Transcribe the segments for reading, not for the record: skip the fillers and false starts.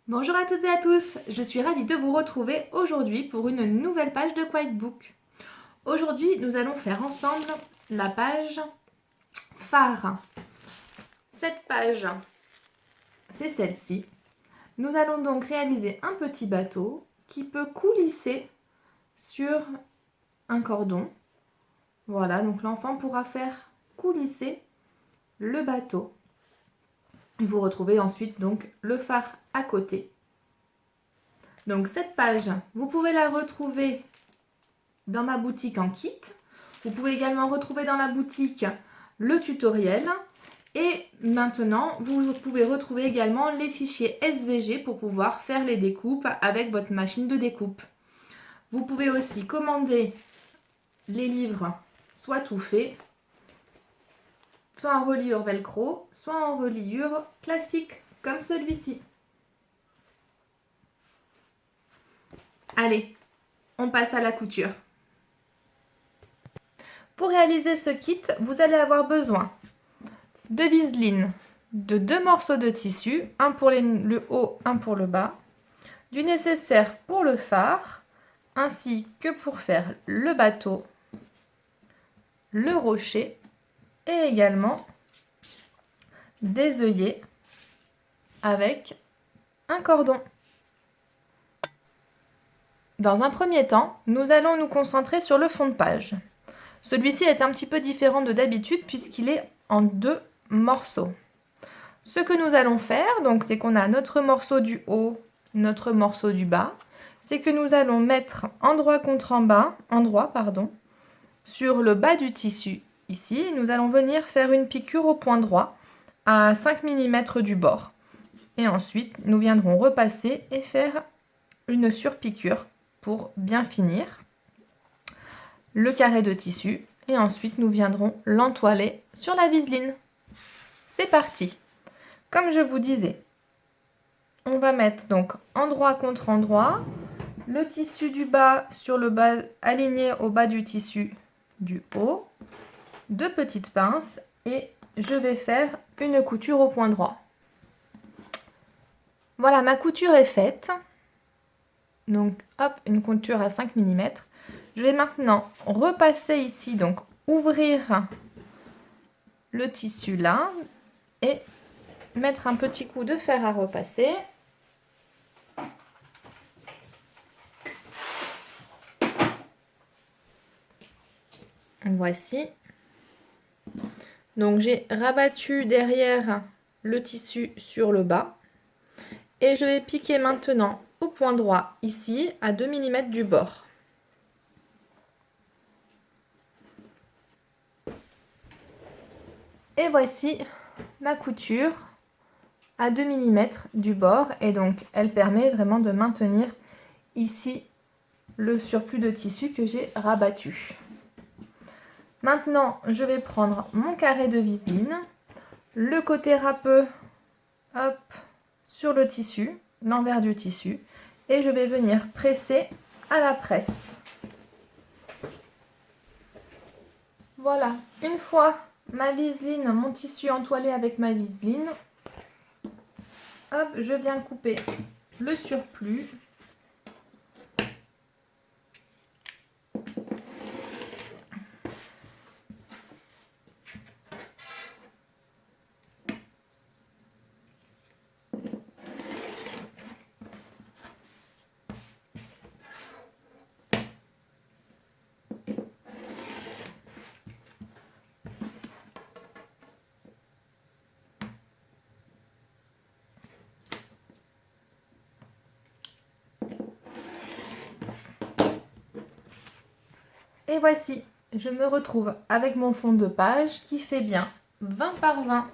Bonjour à toutes et à tous, je suis ravie de vous retrouver aujourd'hui pour une nouvelle page de Quiet Book. Aujourd'hui, nous allons faire ensemble la page phare. Cette page, c'est celle-ci. Nous allons donc réaliser un petit bateau qui peut coulisser sur un cordon. Voilà, donc l'enfant pourra faire coulisser le bateau. Et vous retrouvez ensuite donc le phare à côté. Donc cette page, vous pouvez la retrouver dans ma boutique en kit. Vous pouvez également retrouver dans la boutique le tutoriel. Et maintenant, vous pouvez retrouver également les fichiers SVG pour pouvoir faire les découpes avec votre machine de découpe. Vous pouvez aussi commander les livres soit tout fait, soit en reliure velcro, soit en reliure classique, comme celui-ci. Allez, on passe à la couture. Pour réaliser ce kit, vous allez avoir besoin de viseline, de 2 morceaux de tissu, un pour le haut, un pour le bas, du nécessaire pour le phare, ainsi que pour faire le bateau, le rocher et également des œillets avec un cordon. Dans un premier temps, nous allons nous concentrer sur le fond de page. Celui-ci est un petit peu différent de d'habitude puisqu'il est en 2 morceaux. Ce que nous allons faire, donc, c'est qu'on a notre morceau du haut, notre morceau du bas. C'est que nous allons mettre endroit contre endroit, sur le bas du tissu, ici. Et nous allons venir faire une piqûre au point droit à 5 mm du bord. Et ensuite, nous viendrons repasser et faire une surpiqûre pour bien finir le carré de tissu. Et ensuite, nous viendrons l'entoiler sur la viseline. C'est parti! Comme je vous disais, on va mettre donc endroit contre endroit, le tissu du bas sur le bas aligné au bas du tissu du haut, 2 petites pinces et je vais faire une couture au point droit. Voilà, ma couture est faite. Donc hop, une couture à 5 mm. Je vais maintenant repasser ici, donc ouvrir le tissu là et mettre un petit coup de fer à repasser. Voici. Donc j'ai rabattu derrière le tissu sur le bas. Et je vais piquer maintenant au point droit ici à 2 mm du bord. Et voici ma couture à 2 mm du bord et donc elle permet vraiment de maintenir ici le surplus de tissu que j'ai rabattu. Maintenant, je vais prendre mon carré de viseline, le côté râpeux, hop, sur le tissu, l'envers du tissu, et je vais venir presser à la presse. Voilà, une fois ma viseline, mon tissu entoilé avec ma viseline, hop, je viens couper le surplus. Et voici, je me retrouve avec mon fond de page qui fait bien 20 par 20.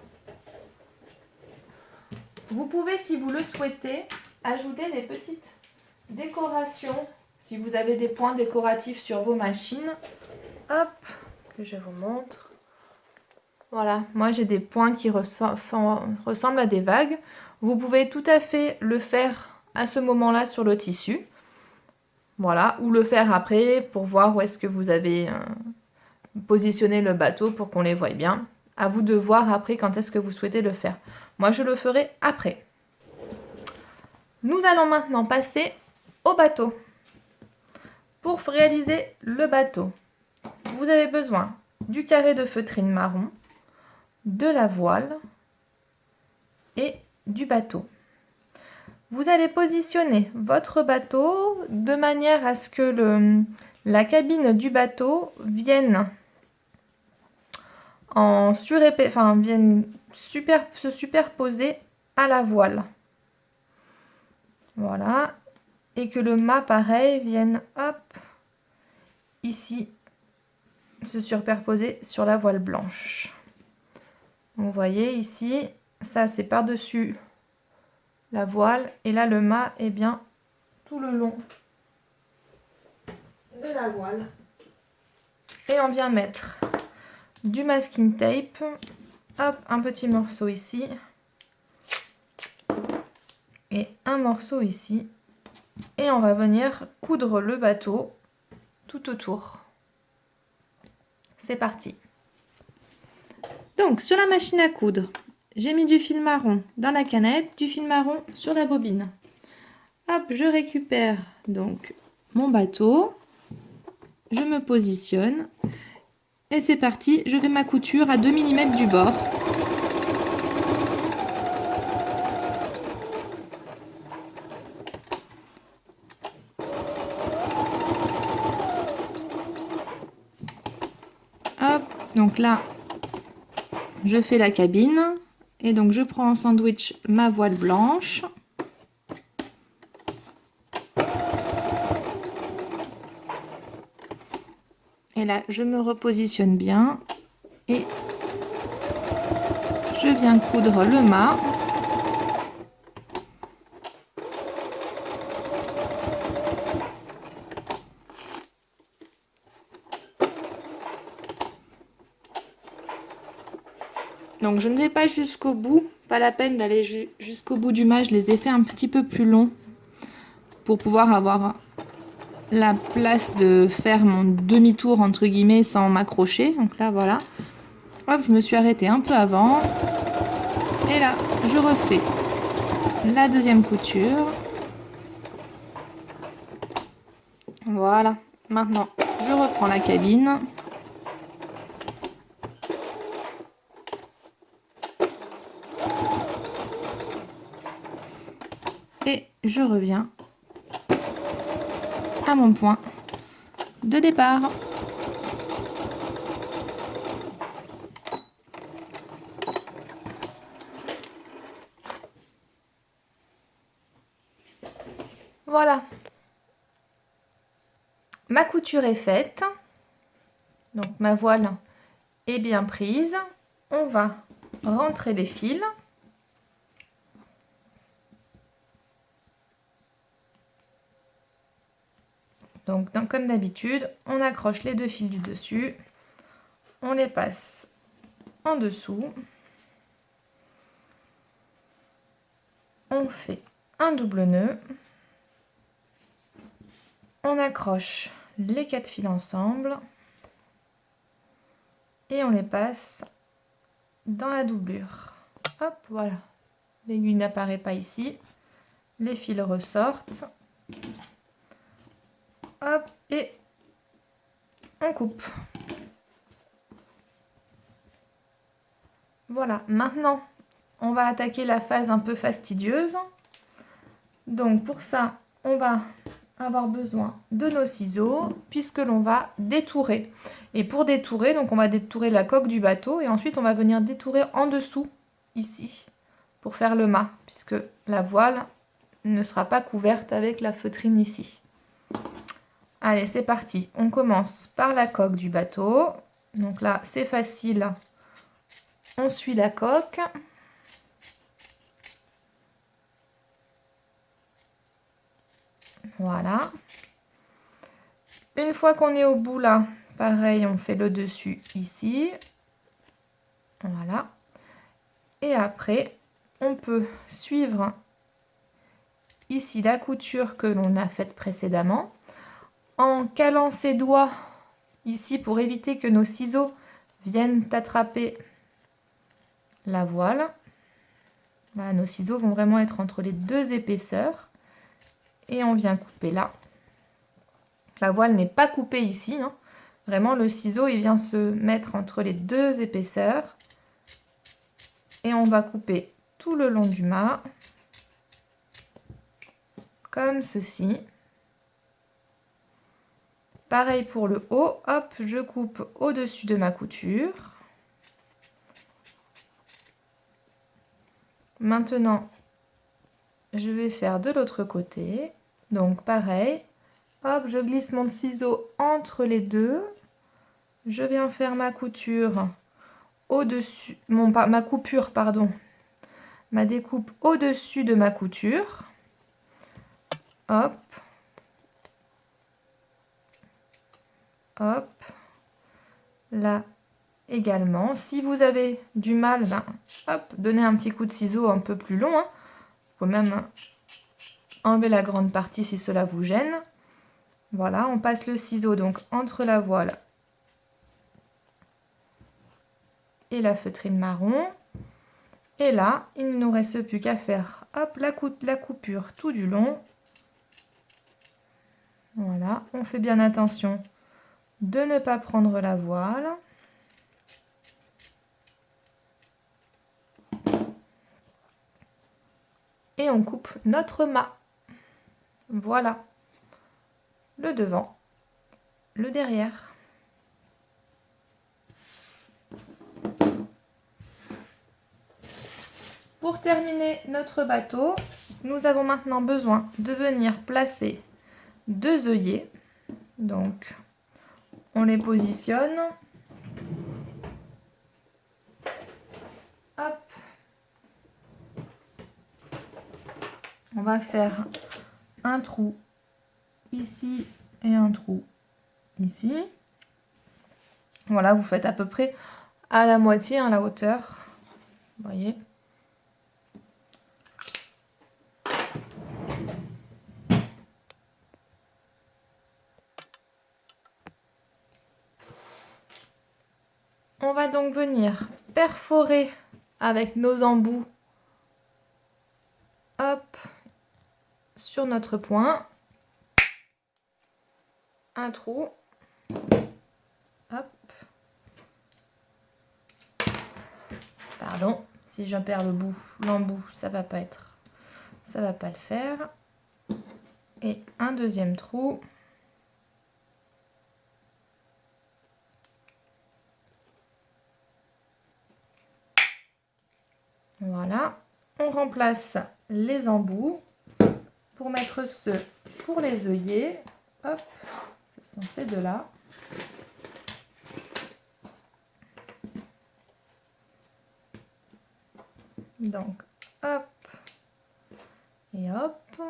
Vous pouvez, si vous le souhaitez, ajouter des petites décorations. Si vous avez des points décoratifs sur vos machines, hop, que je vous montre. Voilà, moi j'ai des points qui ressemblent à des vagues. Vous pouvez tout à fait le faire à ce moment-là sur le tissu. Voilà, ou le faire après pour voir où est-ce que vous avez positionné le bateau pour qu'on les voie bien. À vous de voir après quand est-ce que vous souhaitez le faire. Moi, je le ferai après. Nous allons maintenant passer au bateau. Pour réaliser le bateau, vous avez besoin du carré de feutrine marron, de la voile et du bateau. Vous allez positionner votre bateau de manière à ce que la cabine du bateau vienne se superposer à la voile. Voilà. Et que le mât, pareil, vienne, hop, ici, se superposer sur la voile blanche. Vous voyez ici, ça c'est par-dessus la voile. Et là, le mât est bien tout le long de la voile. Et on vient mettre du masking tape. Hop, un petit morceau ici. Et un morceau ici. Et on va venir coudre le bateau tout autour. C'est parti. Donc, sur la machine à coudre, j'ai mis du fil marron dans la canette, du fil marron sur la bobine. Hop, je récupère donc mon bateau. Je me positionne. Et c'est parti, je fais ma couture à 2 mm du bord. Hop, donc là, je fais la cabine. Et donc, je prends en sandwich ma voile blanche. Et là, je me repositionne bien. Et je viens coudre le mât. Donc je ne vais pas jusqu'au bout, pas la peine d'aller jusqu'au bout du mât, je les ai fait un petit peu plus longs pour pouvoir avoir la place de faire mon demi-tour entre guillemets sans m'accrocher. Donc là voilà, hop, je me suis arrêtée un peu avant et là je refais la deuxième couture. Voilà, maintenant je reprends la cabine. Et je reviens à mon point de départ. Voilà. Ma couture est faite. Donc ma voile est bien prise. On va rentrer les fils. Donc, comme d'habitude, on accroche les deux fils du dessus, on les passe en dessous, on fait un double nœud, on accroche les 4 fils ensemble et on les passe dans la doublure. Hop, voilà, l'aiguille n'apparaît pas ici, les fils ressortent. Hop, et on coupe. Voilà, maintenant, on va attaquer la phase un peu fastidieuse. Donc, pour ça, on va avoir besoin de nos ciseaux, puisque l'on va détourer. Et pour détourer, donc on va détourer la coque du bateau, et ensuite, on va venir détourer en dessous, ici, pour faire le mât, puisque la voile ne sera pas couverte avec la feutrine ici. Allez, c'est parti. On commence par la coque du bateau. Donc là, c'est facile. On suit la coque. Voilà. Une fois qu'on est au bout là, pareil, on fait le dessus ici. Voilà. Et après, on peut suivre ici la couture que l'on a faite précédemment, en calant ses doigts ici pour éviter que nos ciseaux viennent attraper la voile. Voilà, nos ciseaux vont vraiment être entre les deux épaisseurs. et on vient couper là. La voile n'est pas coupée ici, hein. Vraiment le ciseau il vient se mettre entre les deux épaisseurs et on va couper tout le long du mât comme ceci. Pareil pour le haut, hop, je coupe au-dessus de ma couture. Maintenant, je vais faire de l'autre côté. Donc pareil, hop, je glisse mon ciseau entre les deux. Je viens faire ma couture au-dessus, ma coupure, pardon, ma découpe au-dessus de ma couture. Hop. Hop. Là également. Si vous avez du mal, ben, hop, donnez un petit coup de ciseau un peu plus long, hein. Vous pouvez même enlever la grande partie si cela vous gêne. Voilà, on passe le ciseau donc entre la voile et la feutrine marron. Et là, il ne nous reste plus qu'à faire hop, la coupure tout du long. Voilà, on fait bien attention de ne pas prendre la voile. Et on coupe notre mât. Voilà, le devant, le derrière. Pour terminer notre bateau, nous avons maintenant besoin de venir placer deux œillets. Donc, on les positionne. Hop. On va faire un trou ici et un trou ici. Voilà, vous faites à peu près à la moitié, hein, la hauteur. Vous voyez. On va donc venir perforer avec nos embouts, hop, sur notre point, un trou, hop, pardon, si je perds l'embout, ça va pas le faire, et un deuxième trou. Voilà, on remplace les embouts pour mettre ceux pour les œillets. Hop, ce sont ces deux-là. Donc, hop et hop.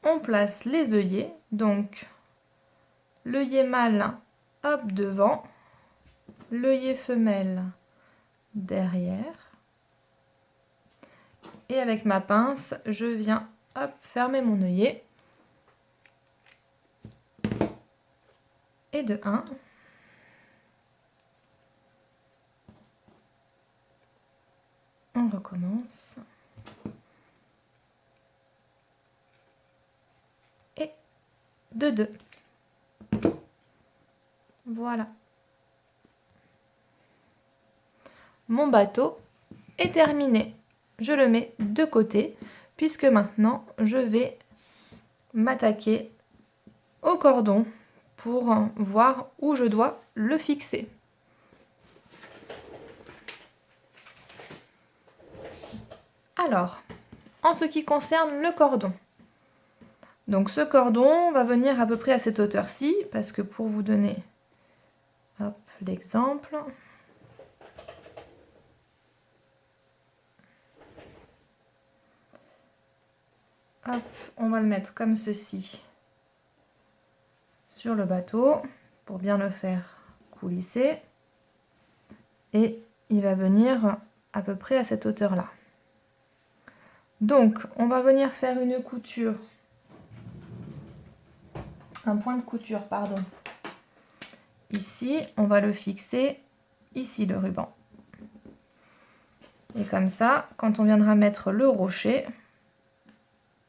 On place les œillets, donc l'œillet mâle, hop, devant, l'œillet femelle derrière. Et avec ma pince, je viens, hop, fermer mon œillet. Et de 1. On recommence. Et de 2. Voilà. Mon bateau est terminé. Je le mets de côté puisque maintenant je vais m'attaquer au cordon pour voir où je dois le fixer. Alors, en ce qui concerne le cordon, donc ce cordon va venir à peu près à cette hauteur-ci, parce que pour vous donner l'exemple, on va le mettre comme ceci sur le bateau pour bien le faire coulisser, et il va venir à peu près à cette hauteur-là. Donc, on va venir faire une couture, un point de couture, pardon. Ici, on va le fixer, ici le ruban. Et comme ça, quand on viendra mettre le rocher,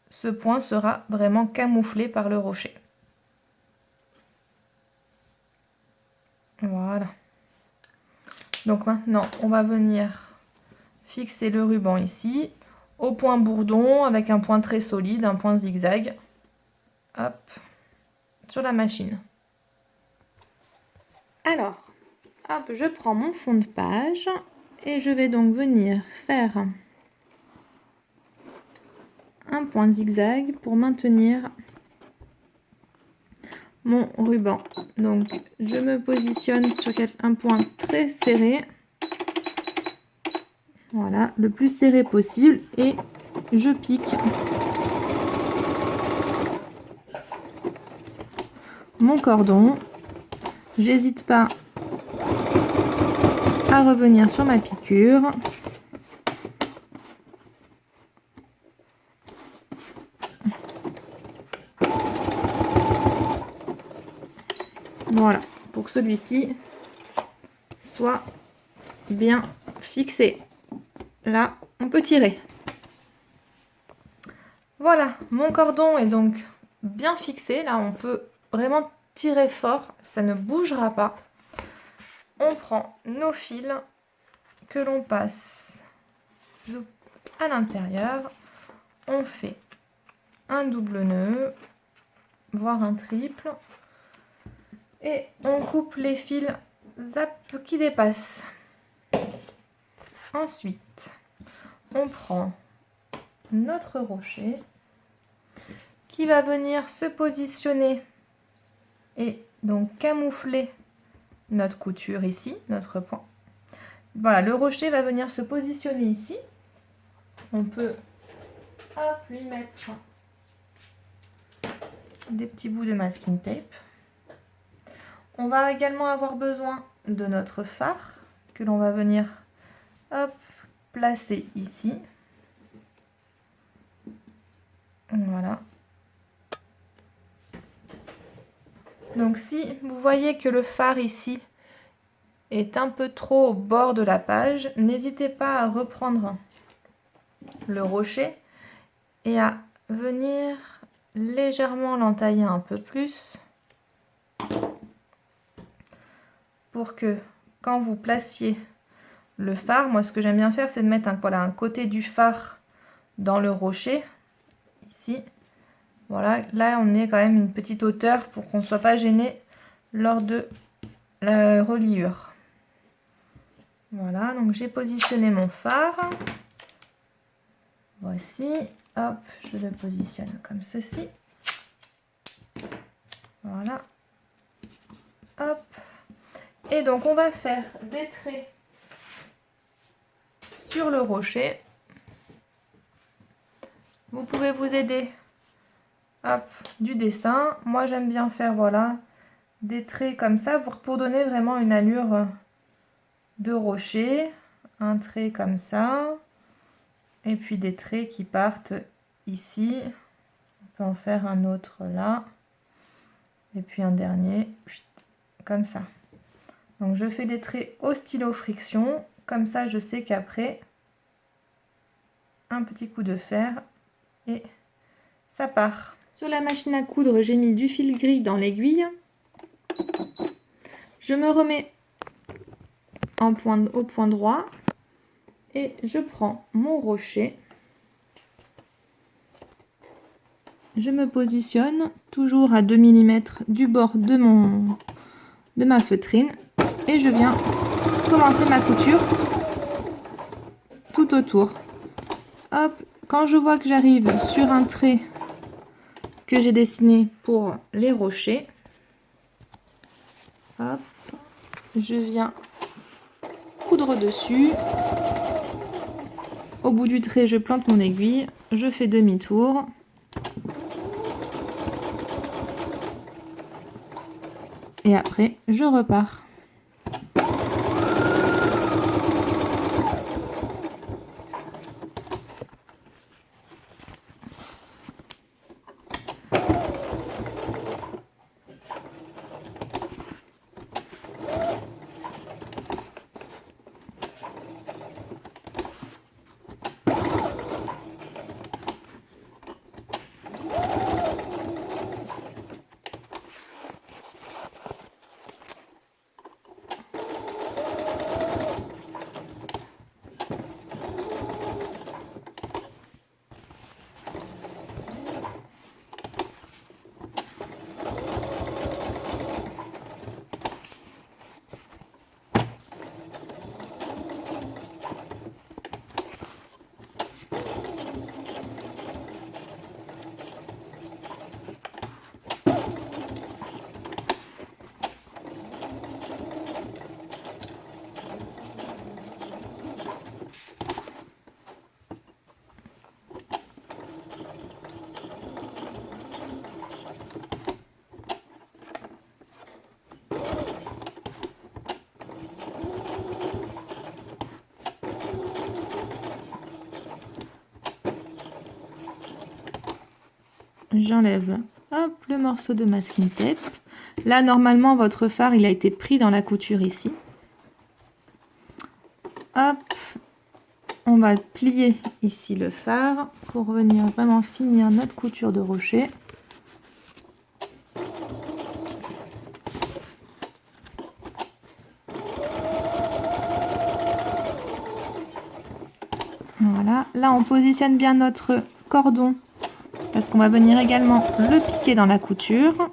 ce point sera vraiment camouflé par le rocher. Voilà. Donc maintenant, on va venir fixer le ruban ici, au point bourdon, avec un point très solide, un point zigzag. Hop, sur la machine. Alors, hop, je prends mon fond de page et je vais donc venir faire un point zigzag pour maintenir mon ruban. Donc je me positionne sur un point très serré, voilà, le plus serré possible, et je pique mon cordon. J'hésite pas à revenir sur ma piqûre. Voilà, pour que celui-ci soit bien fixé. Là, on peut tirer. Voilà, mon cordon est donc bien fixé. Là, on peut vraiment tirer fort, ça ne bougera pas. On prend nos fils que l'on passe à l'intérieur. On fait un double nœud, voire un triple. Et on coupe les fils qui dépassent. Ensuite, on prend notre rocher qui va venir se positionner et donc camoufler notre couture ici, notre point. Voilà, le rocher va venir se positionner ici. On peut lui mettre des petits bouts de masking tape. On va également avoir besoin de notre phare que l'on va venir placer ici. Voilà. Donc si vous voyez que le phare ici est un peu trop au bord de la page, n'hésitez pas à reprendre le rocher et à venir légèrement l'entailler un peu plus pour que quand vous placiez le phare, moi ce que j'aime bien faire c'est de mettre un côté du phare dans le rocher ici. Voilà, là on est quand même une petite hauteur pour qu'on ne soit pas gêné lors de la reliure. Voilà, donc j'ai positionné mon phare. Voici, hop, je le positionne comme ceci. Voilà, hop. Et donc on va faire des traits sur le rocher. Vous pouvez vous aider, hop, du dessin. Moi j'aime bien faire, voilà, des traits comme ça pour donner vraiment une allure de rocher. Un trait comme ça. Et puis des traits qui partent ici. On peut en faire un autre là. Et puis un dernier, comme ça. Donc je fais des traits au stylo friction. Comme ça, je sais qu'après, un petit coup de fer et ça part. Sur la machine à coudre, j'ai mis du fil gris dans l'aiguille. Je me remets au point droit et je prends mon rocher. Je me positionne toujours à 2 mm du bord de ma feutrine et je viens commencer ma couture tout autour. Hop, quand je vois que j'arrive sur un trait que j'ai dessiné pour les rochers, hop, je viens coudre dessus. Au bout du trait, je plante mon aiguille, je fais demi-tour. Et après, je repars. j'enlève le morceau de masking tape. Là, normalement, votre fard, il a été pris dans la couture ici. Hop, on va plier ici le fard pour venir vraiment finir notre couture de rocher. Voilà, là on positionne bien notre cordon parce qu'on va venir également le piquer dans la couture.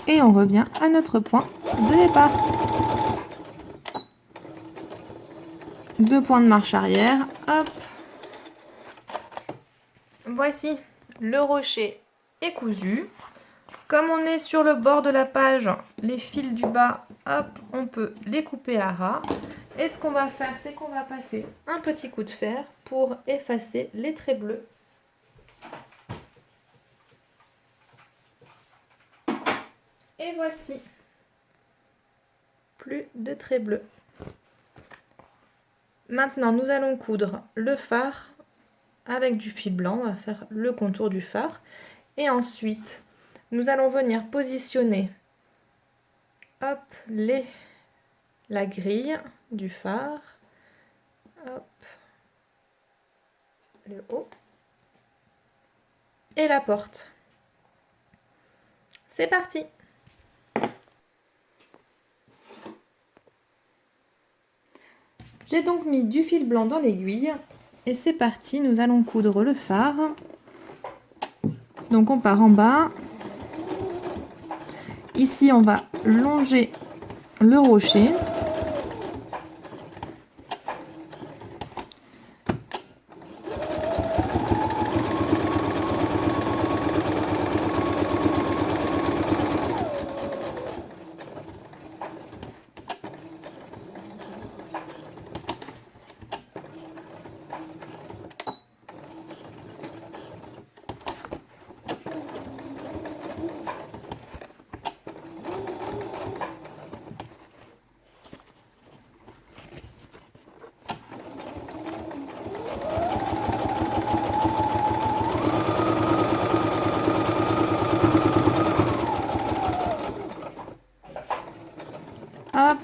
Et on revient à notre point de départ. 2 points de marche arrière. Hop. Voici le rocher est cousu. Comme on est sur le bord de la page, les fils du bas, hop, on peut les couper à ras. Et ce qu'on va faire, c'est qu'on va passer un petit coup de fer pour effacer les traits bleus. Et voici, plus de traits bleus. Maintenant, nous allons coudre le fard avec du fil blanc. On va faire le contour du fard. Et ensuite, nous allons venir positionner hop, la grille du fard. Hop, le haut. Et la porte. C'est parti! J'ai donc mis du fil blanc dans l'aiguille et c'est parti, nous allons coudre le fard. Donc on part en bas. Ici on va longer le rocher. Hop.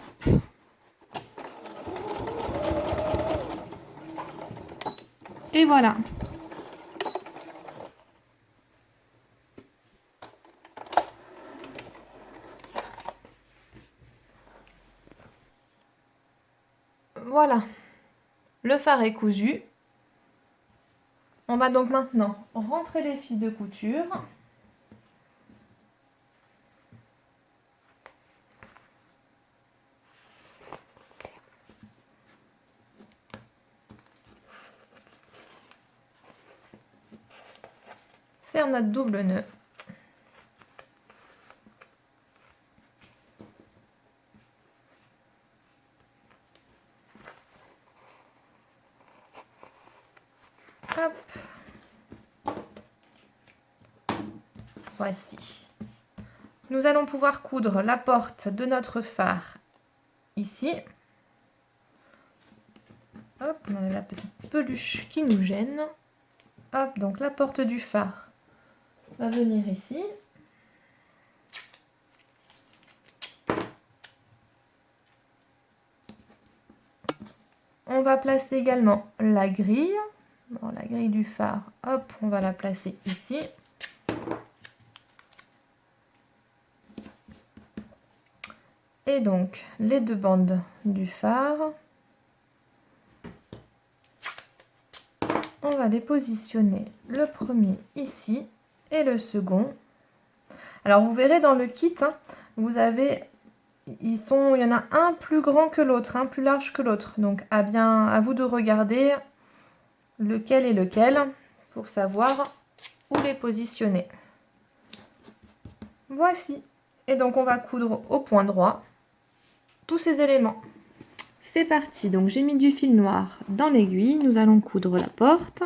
Et voilà. Voilà. Le fard est cousu. On va donc maintenant rentrer les fils de couture. Faire notre double nœud. Hop. Voici. Nous allons pouvoir coudre la porte de notre phare ici. Hop, on enlève la petite peluche qui nous gêne. Hop, donc la porte du phare On va venir ici. On va placer également la grille. Bon, la grille du phare, hop, on va la placer ici. Et donc, les deux bandes du phare, on va les positionner. Le premier ici et le second. Alors, vous verrez dans le kit, hein, vous avez, il y en a un plus grand que l'autre, un plus large que l'autre. Donc, à vous de regarder lequel est lequel pour savoir où les positionner. Voici. Et donc, on va coudre au point droit tous ces éléments. C'est parti, donc j'ai mis du fil noir dans l'aiguille, nous allons coudre la porte.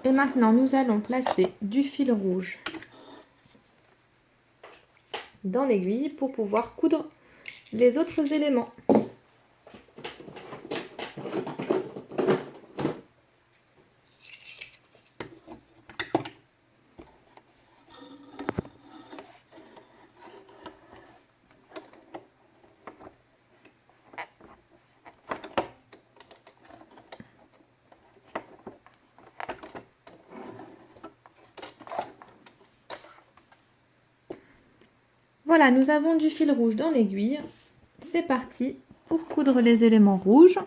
Et maintenant, nous allons placer du fil rouge dans l'aiguille pour pouvoir coudre les autres éléments. Voilà, nous avons du fil rouge dans l'aiguille. C'est parti pour coudre les éléments rouges.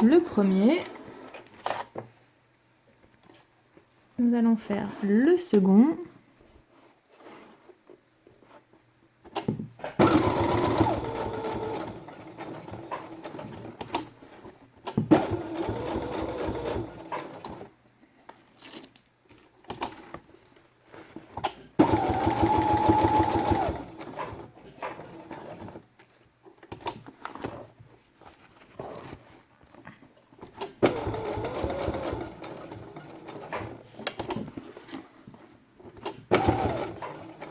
Le premier, nous allons faire le second.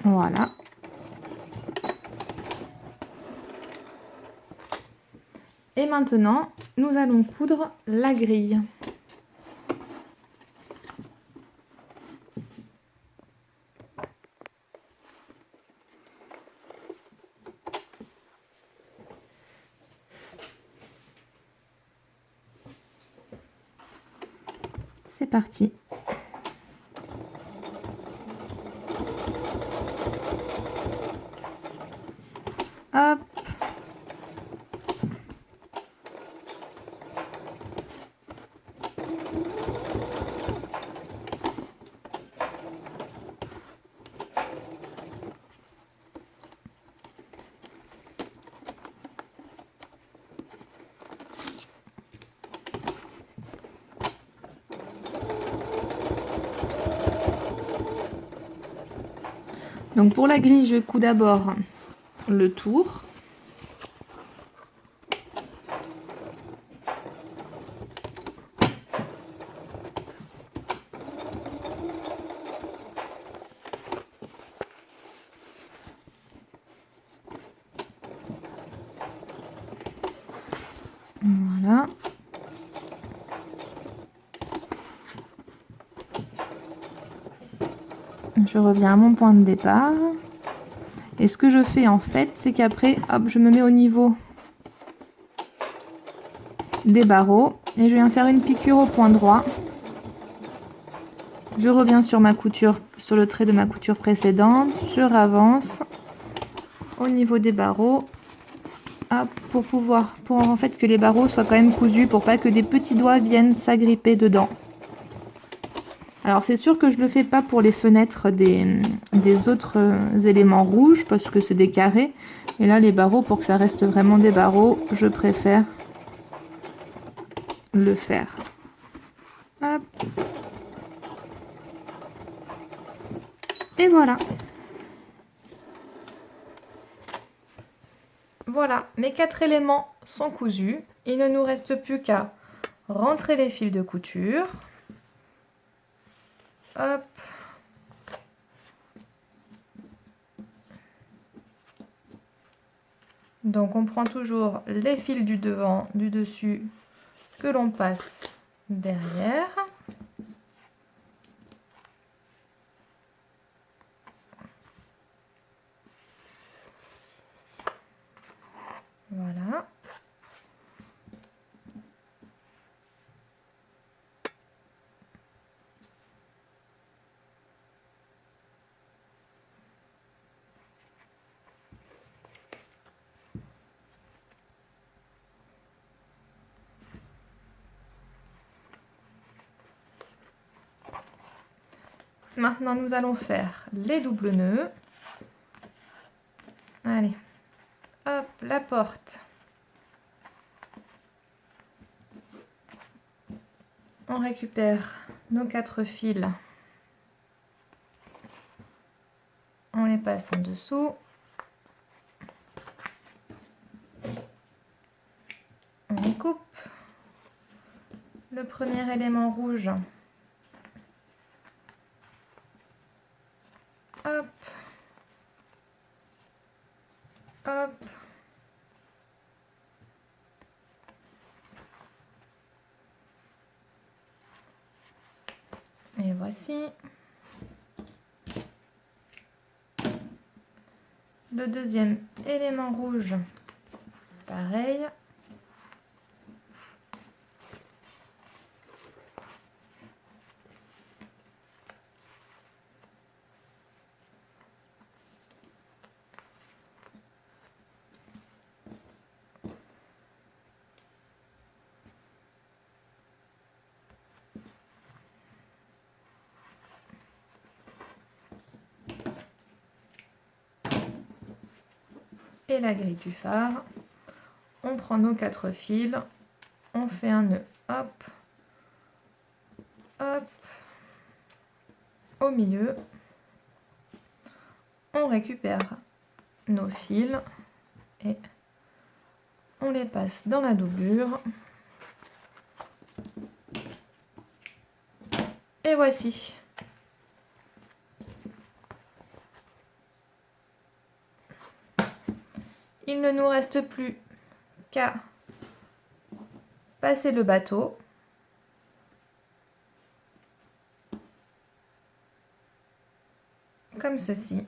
Voilà. Et maintenant, nous allons coudre la grille. C'est parti. Hop. Donc pour la grille, je couds d'abord le tour. Voilà. Je reviens à mon point de départ. Et ce que je fais en fait, c'est qu'après, hop, je me mets au niveau des barreaux et je viens faire une piqûre au point droit Je reviens sur ma couture, sur le trait de ma couture précédente, je ravance au niveau des barreaux, hop, pour en fait que les barreaux soient quand même cousus, pour pas que des petits doigts viennent s'agripper dedans. Alors c'est sûr que je le fais pas pour les fenêtres des autres éléments rouges parce que c'est des carrés, et là les barreaux, pour que ça reste vraiment des barreaux, je préfère le faire. Hop. Et voilà. Voilà, mes 4 éléments sont cousus. Il ne nous reste plus qu'à rentrer les fils de couture. Hop. Donc on prend toujours les fils du devant, du dessus, que l'on passe derrière. Voilà. Maintenant, nous allons faire les doubles nœuds. Allez, hop, la porte. On récupère nos 4 fils. On les passe en dessous. On les coupe. Le premier élément rouge. Hop. Hop. Et voici. Le deuxième élément rouge, pareil. Et la grille du phare. On prend nos 4 fils, on fait un nœud, hop, hop, au milieu. On récupère nos fils et on les passe dans la doublure. Et voici. Il ne nous reste plus qu'à passer le bateau. Comme ceci.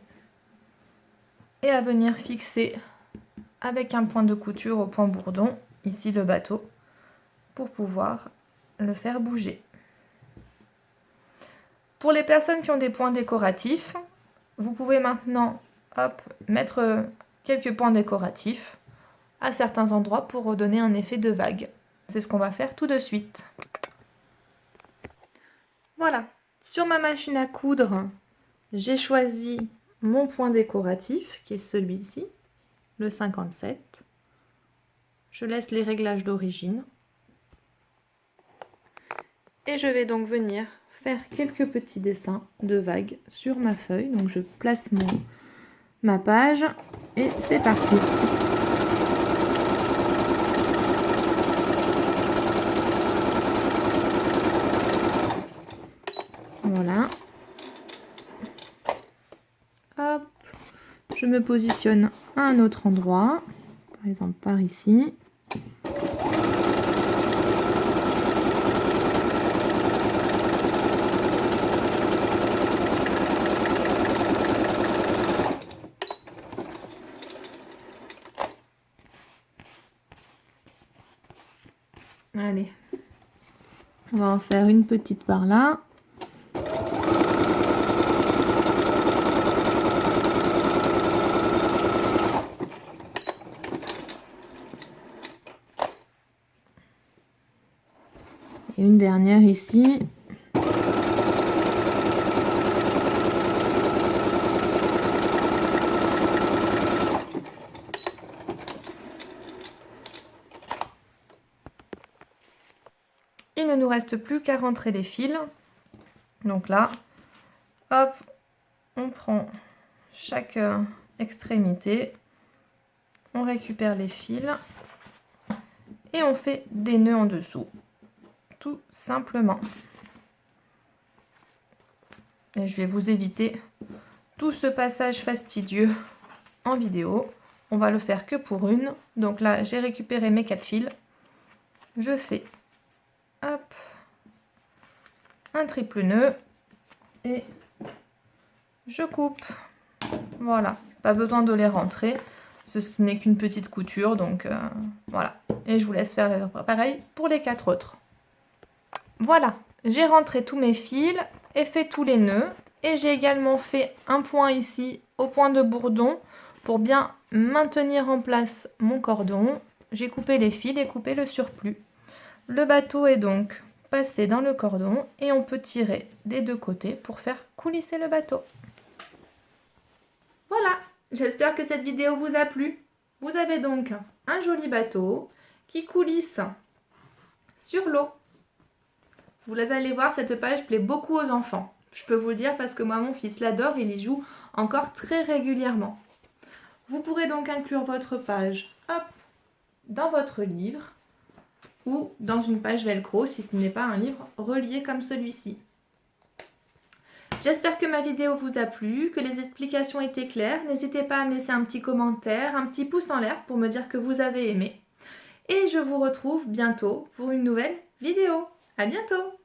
Et à venir fixer avec un point de couture au point bourdon, ici le bateau, pour pouvoir le faire bouger. Pour les personnes qui ont des points décoratifs, vous pouvez maintenant hop, mettre quelques points décoratifs à certains endroits pour redonner un effet de vague. C'est ce qu'on va faire tout de suite. Voilà, sur ma machine à coudre, j'ai choisi mon point décoratif qui est celui-ci, le 57. Je laisse les réglages d'origine. Et je vais donc venir faire quelques petits dessins de vagues sur ma feuille. Donc je place ma page et c'est parti. Voilà. Hop. Je me positionne à un autre endroit, par exemple par ici. Allez, on va en faire une petite par là. Et une dernière ici. Il ne nous reste plus qu'à rentrer les fils. Donc là, hop, on prend chaque extrémité, on récupère les fils et on fait des nœuds en dessous, tout simplement. Et je vais vous éviter tout ce passage fastidieux en vidéo. On va le faire que pour une. Donc là, j'ai récupéré mes 4 fils. Je fais hop, un triple nœud et je coupe. Voilà, pas besoin de les rentrer. Ce n'est qu'une petite couture, donc voilà. Et je vous laisse faire pareil pour les 4 autres. Voilà, j'ai rentré tous mes fils et fait tous les nœuds. Et j'ai également fait un point ici au point de bourdon pour bien maintenir en place mon cordon. J'ai coupé les fils et coupé le surplus. Le bateau est donc passé dans le cordon et on peut tirer des deux côtés pour faire coulisser le bateau. Voilà, j'espère que cette vidéo vous a plu. Vous avez donc un joli bateau qui coulisse sur l'eau. Vous allez voir, cette page plaît beaucoup aux enfants. Je peux vous le dire parce que moi, mon fils l'adore, il y joue encore très régulièrement. Vous pourrez donc inclure votre page hop, dans votre livre ou dans une page velcro si ce n'est pas un livre relié comme celui-ci. J'espère que ma vidéo vous a plu, que les explications étaient claires. N'hésitez pas à me laisser un petit commentaire, un petit pouce en l'air pour me dire que vous avez aimé. Et je vous retrouve bientôt pour une nouvelle vidéo. À bientôt!